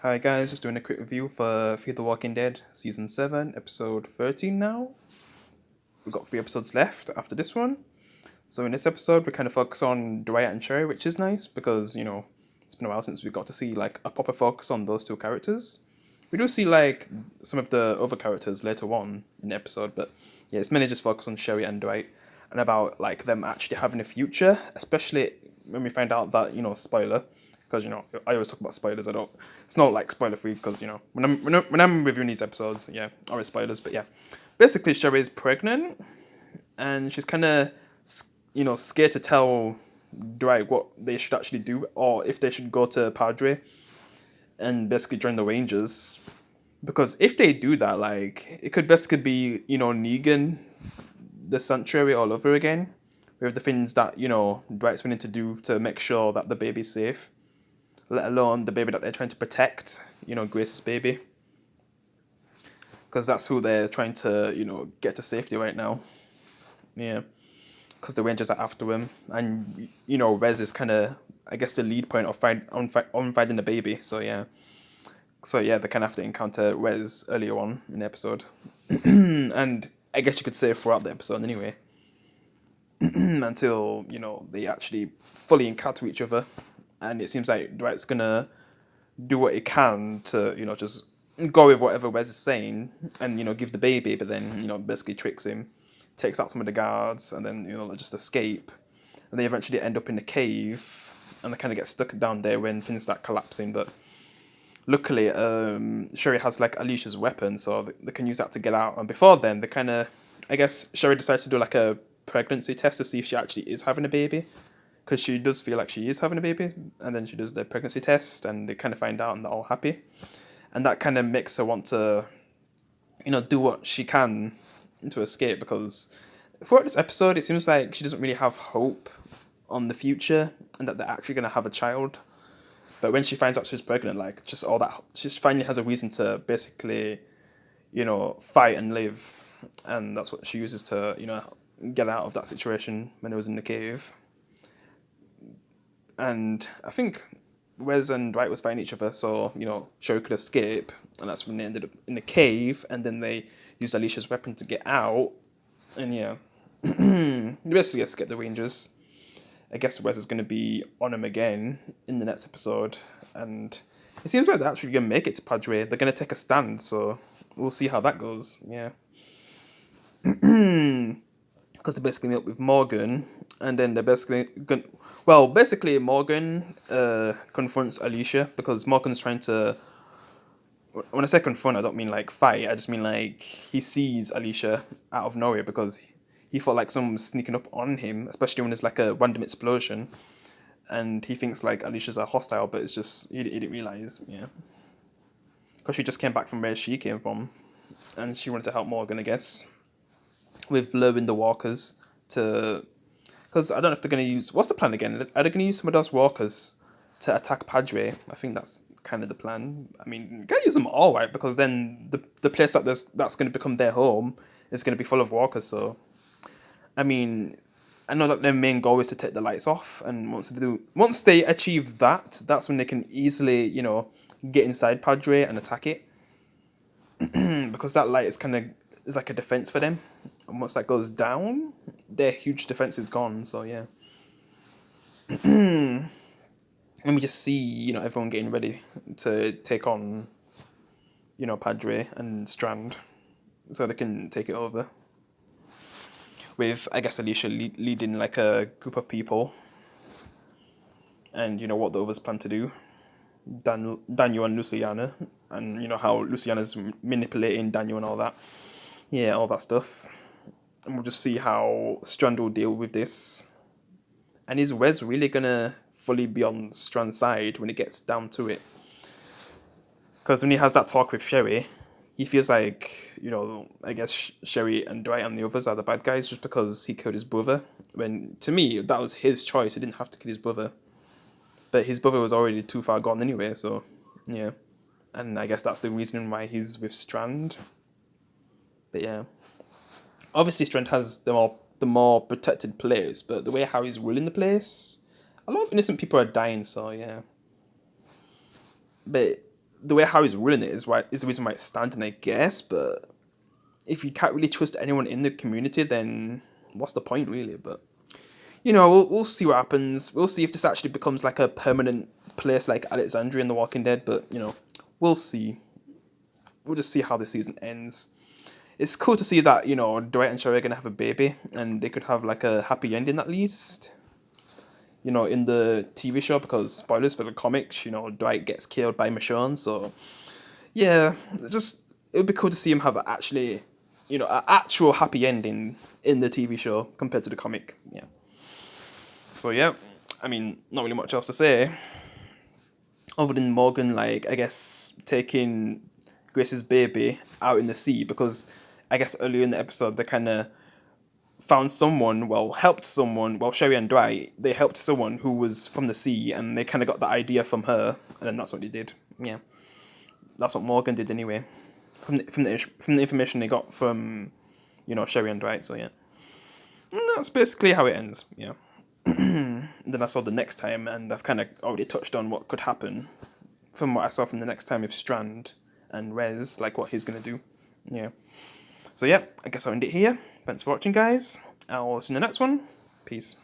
Hi guys, just doing a quick review for Fear the Walking Dead Season 7, Episode 13 now. We've got 3 episodes left after this one. So in this episode, we kind of focus on Dwight and Sherry, which is nice because, it's been a while since we got to see like a proper focus on those two characters. We do see like some of the other characters later on in the episode, but yeah, it's mainly just focused on Sherry and Dwight and about like them actually having a future, especially when we find out that, spoiler, because I always talk about spoilers. I don't. It's not like spoiler free because when I'm reviewing these episodes, yeah, always spoilers. But yeah, basically Sherry is pregnant and she's kind of scared to tell Dwight what they should actually do or if they should go to Padre and basically join the Rangers. Because if they do that, like it could basically be Negan, the Sanctuary all over again, with the things that Dwight's willing to do to make sure that the baby's safe, let alone the baby that they're trying to protect, Grace's baby. Because that's who they're trying to, get to safety right now. Yeah. Because the Rangers are after him. And, Rez is kind of, I guess, the lead point of on finding the baby. So, yeah. So, yeah, they kind of have to encounter Rez earlier on in the episode. And I guess you could say throughout the episode anyway. Until, they actually fully encounter each other. And it seems like Dwight's going to do what he can to, just go with whatever Wes is saying and, give the baby, but then, basically tricks him, takes out some of the guards, and then, just escape. And they eventually end up in the cave, and they kind of get stuck down there when things start collapsing. But luckily, Sherry has, like, Alicia's weapon, so they can use that to get out. And before then, they kind of, I guess, Sherry decides to do, like, a pregnancy test to see if she actually is having a baby because she does feel like she is having a baby, and then she does the pregnancy test, and they kind of find out, and they're all happy, and that kind of makes her want to, do what she can to escape. Because throughout this episode, it seems like she doesn't really have hope on the future, and that they're actually gonna have a child. But when she finds out she's pregnant, like just all that, she just finally has a reason to basically, fight and live, and that's what she uses to, get out of that situation when it was in the cave. And I think Wes and Dwight was fighting each other, so Sherry could escape, and that's when they ended up in the cave, and then they used Alicia's weapon to get out, and yeah, they basically escaped the Rangers. I guess Wes is going to be on him again in the next episode, and it seems like they're actually going to make it to Padre. They're going to take a stand, so we'll see how that goes. Yeah. Because they basically meet up with Morgan, and then they're basically going. Well, basically Morgan confronts Alicia because Morgan's trying to. When I say confront, I don't mean like fight. I just mean like he sees Alicia out of nowhere because he felt like someone was sneaking up on him, especially when there's like a random explosion, and he thinks like Alicia's a hostile, but it's just he didn't realize, yeah, because she just came back from where she came from, and she wanted to help Morgan, I guess, with luring the walkers to. Because I don't know if they're going to use. What's the plan again? Are they going to use some of those walkers to attack Padre? I think that's kind of the plan. I mean, you can't use them all, right? Because then the place that's going to become their home is going to be full of walkers. So, I mean, I know that their main goal is to take the lights off, and once they achieve that, that's when they can easily, get inside Padre and attack it. Because that light is like a defense for them, and once that goes down, their huge defense is gone. So yeah, and we just see everyone getting ready to take on Padre and Strand, so they can take it over. With I guess Alicia leading like a group of people, and what the others plan to do. Daniel and Luciana, and how Luciana's manipulating Daniel and all that. Yeah, all that stuff. And we'll just see how Strand will deal with this. And is Wes really gonna fully be on Strand's side when it gets down to it? Because when he has that talk with Sherry, he feels like, I guess Sherry and Dwight and the others are the bad guys just because he killed his brother. When, to me, that was his choice. He didn't have to kill his brother. But his brother was already too far gone anyway, so, yeah. And I guess that's the reason why he's with Strand. But yeah. Obviously, Strand has the more protected place, but the way how he's ruling the place, a lot of innocent people are dying. So yeah, but the way Harry's running it is the reason why it's standing, I guess. But if you can't really trust anyone in the community, then what's the point, really? But we'll see what happens. We'll see if this actually becomes like a permanent place like Alexandria in The Walking Dead. But we'll see. We'll just see how the season ends. It's cool to see that Dwight and Sherry are gonna have a baby, and they could have like a happy ending at least. In the TV show, because spoilers for the comics, Dwight gets killed by Michonne. So yeah, it would be cool to see him have an actual happy ending in the TV show compared to the comic. Yeah. So yeah, I mean, not really much else to say, other than Morgan, like, I guess, taking Grace's baby out in the sea, because I guess earlier in the episode they kind of helped someone. Well, Sherry and Dwight, they helped someone who was from the sea, and they kind of got the idea from her, and then that's what they did. Yeah, that's what Morgan did anyway, from the information they got from Sherry and Dwight. So yeah, and that's basically how it ends. Yeah. And then I saw the next time, and I've kind of already touched on what could happen from what I saw from the next time with Strand and Rez, like what he's gonna do. Yeah. So yeah, I guess I'll end it here. Thanks for watching, guys. I'll see you in the next one. Peace.